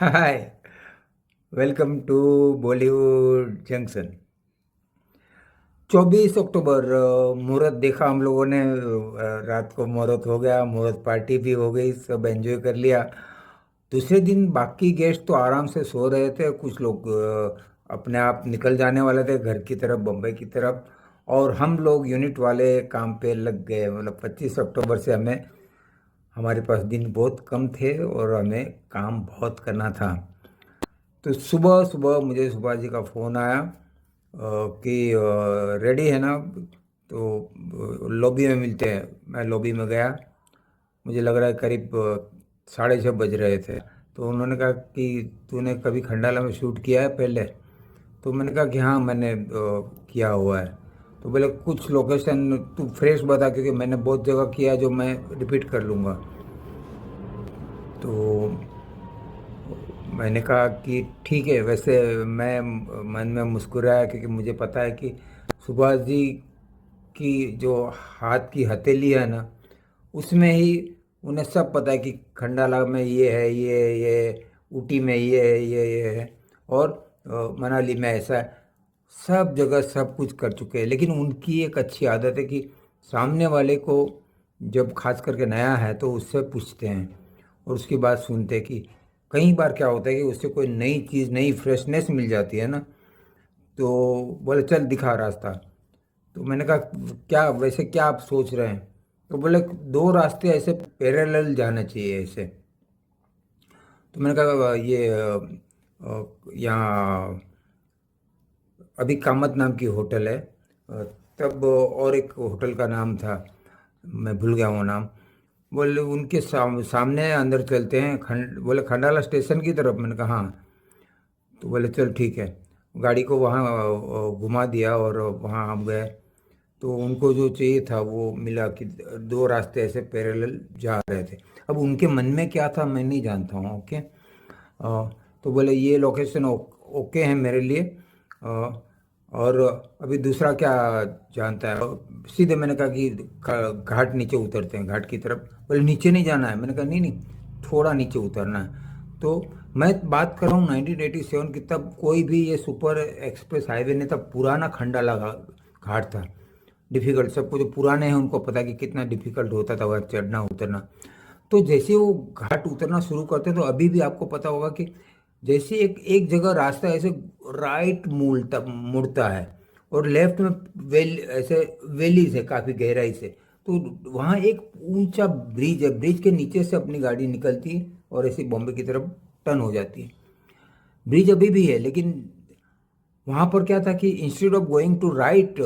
Hi. Welcome to Bollywood junction. 24 अक्टूबर मुहूर्त देखा हम लोगों ने। रात को मुहूर्त हो गया, मुहूर्त पार्टी भी हो गई, सब एंजॉय कर लिया। दूसरे दिन बाकी गेस्ट तो आराम से सो रहे थे, कुछ लोग अपने आप निकल जाने वाले थे घर की तरफ, बम्बई की तरफ। और हम लोग यूनिट वाले काम पे लग गए। मतलब 25 अक्टूबर से हमें, हमारे पास दिन बहुत कम थे और हमें काम बहुत करना था। तो सुबह सुबह मुझे सुभाष जी का फ़ोन आया कि रेडी है ना, तो लॉबी में मिलते हैं। मैं लॉबी में गया। मुझे लग रहा है करीब 6:30 बज रहे थे। तो उन्होंने कहा कि तूने कभी खंडाला में शूट किया है पहले? तो मैंने कहा कि हाँ, मैंने किया हुआ है। तो बोले कुछ लोकेशन तू फ्रेश बता, क्योंकि मैंने बहुत जगह किया जो मैं रिपीट कर लूँगा। तो मैंने कहा कि ठीक है। वैसे मैं मन में मुस्कुराया, क्योंकि मुझे पता है कि सुभाष जी की जो हाथ की हथेली है ना, उसमें ही उन्हें सब पता है कि खंडाला में ये है, ये ऊटी में ये है, और मनाली में ऐसा है। सब जगह सब कुछ कर चुके हैं। लेकिन उनकी एक अच्छी आदत है कि सामने वाले को, जब खास करके नया है, तो उससे पूछते हैं और उसकी बात सुनते हैं कि कई बार क्या होता है कि उससे कोई नई चीज़, नई फ्रेशनेस मिल जाती है ना। तो बोले चल दिखा रास्ता। तो मैंने कहा क्या, वैसे क्या आप सोच रहे हैं? तो बोले दो रास्ते ऐसे पैरेलल जाना चाहिए ऐसे। तो मैंने कहा ये यहाँ अभी कामत नाम की होटल है। तब और एक होटल का नाम था, मैं भूल गया वो नाम। बोले उनके सामने अंदर चलते हैं, बोले खंडाला स्टेशन की तरफ। मैंने कहा हाँ। तो बोले चल ठीक है। गाड़ी को वहाँ घुमा दिया और वहाँ हम गए। तो उनको जो चाहिए था वो मिला कि दो रास्ते ऐसे पैरेलल जा रहे थे। अब उनके मन में क्या था मैं नहीं जानता हूँ। ओके। तो बोले ये लोकेशन ओके है मेरे लिए। और अभी दूसरा क्या जानता है? सीधे मैंने कहा कि घाट नीचे उतरते हैं, घाट की तरफ। बोले नीचे नहीं जाना है। मैंने कहा नहीं नहीं, थोड़ा नीचे उतरना है। तो मैं बात कर रहा हूँ 1987 की, तब कोई भी ये सुपर एक्सप्रेस हाईवे नहीं था, पुराना खंडाला घाट था। डिफ़िकल्ट, सबको जो पुराने हैं उनको पता है कि कितना डिफ़िकल्ट होता था वह चढ़ना उतरना। तो जैसे वो घाट उतरना शुरू करते हैं, तो अभी भी आपको पता होगा कि जैसे एक एक जगह रास्ता ऐसे राइट मुड़ता है, और लेफ्ट में ऐसे वैलीज है काफ़ी गहराई से। तो वहाँ एक ऊंचा ब्रिज है, ब्रिज के नीचे से अपनी गाड़ी निकलती है और ऐसे बॉम्बे की तरफ टर्न हो जाती है। ब्रिज अभी भी है, लेकिन वहाँ पर क्या था कि instead of going to right,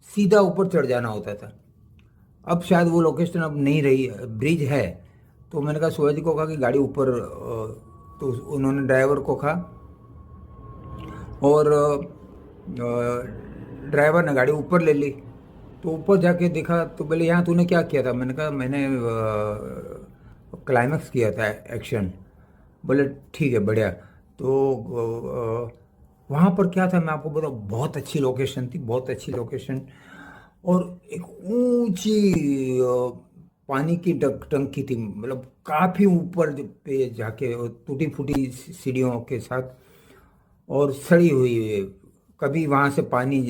सीधा ऊपर चढ़ जाना होता था। अब शायद वो लोकेशन अब नहीं रही, ब्रिज है। तो मैंने कहा सूरज को कहा कि गाड़ी ऊपर, तो उन्होंने ड्राइवर को कहा, और ड्राइवर ने गाड़ी ऊपर ले ली। तो ऊपर जाके देखा तो बोले यहाँ तूने क्या किया था? मैंने कहा मैंने क्लाइमैक्स किया था, एक्शन। बोले ठीक है, बढ़िया। तो वहाँ पर क्या था मैं आपको बताऊँ, बहुत अच्छी लोकेशन थी, बहुत अच्छी लोकेशन। और एक ऊंची पानी की टंकी थी, मतलब काफ़ी ऊपर पे जाके, टूटी फूटी सीढ़ियों के साथ, और सड़ी हुई। कभी वहाँ से पानी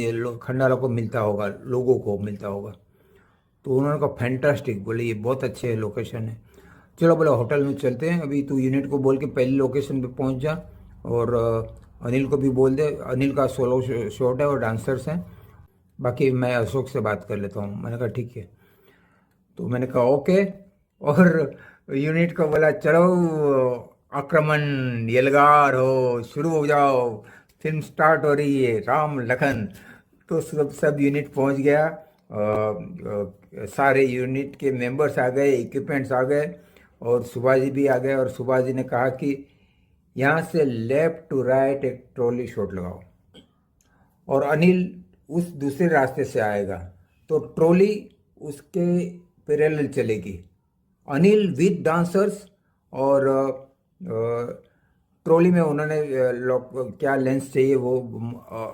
खंडाला को मिलता होगा, लोगों को मिलता होगा। तो उन्होंने कहा फैंटास्टिक, बोले ये बहुत अच्छे लोकेशन है। चलो बोले होटल में चलते हैं। अभी तू यूनिट को बोल के पहली लोकेशन पे पहुंच जा, और अनिल को भी बोल दे, अनिल का सोलो शॉट है और डांसर्स हैं। बाकी मैं अशोक से बात कर लेता हूँ। मैंने कहा ठीक है। तो मैंने कहा ओके। और यूनिट को बोला चलो आक्रमण, यलगार हो, शुरू हो जाओ, फिल्म स्टार्ट हो रही है, राम लखन। तो सब यूनिट पहुंच गया। सारे यूनिट के मेंबर्स आ गए, इक्विपमेंट्स आ गए, और सुभाष जी भी आ गए। और सुभाष जी ने कहा कि यहाँ से लेफ्ट टू राइट एक ट्रॉली शॉट लगाओ, और अनिल उस दूसरे रास्ते से आएगा। तो ट्रॉली उसके पैरेलल चलेगी, अनिल विद डांसर्स। और ट्रॉली में उन्होंने क्या लेंस चाहिए वो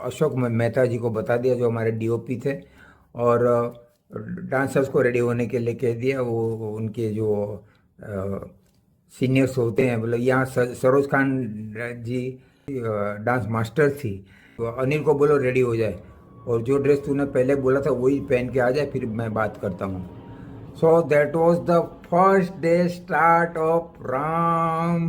अशोक मेहता जी को बता दिया, जो हमारे डीओपी थे। और डांसर्स को रेडी होने के लिए कह दिया। वो उनके जो सीनियर्स होते हैं, मतलब यहाँ सरोज खान जी डांस मास्टर थी, तो अनिल को बोलो रेडी हो जाए, और जो ड्रेस तूने पहले बोला था वही पहन के आ जाए, फिर मैं बात करता हूँ। So that was the first day start of Ram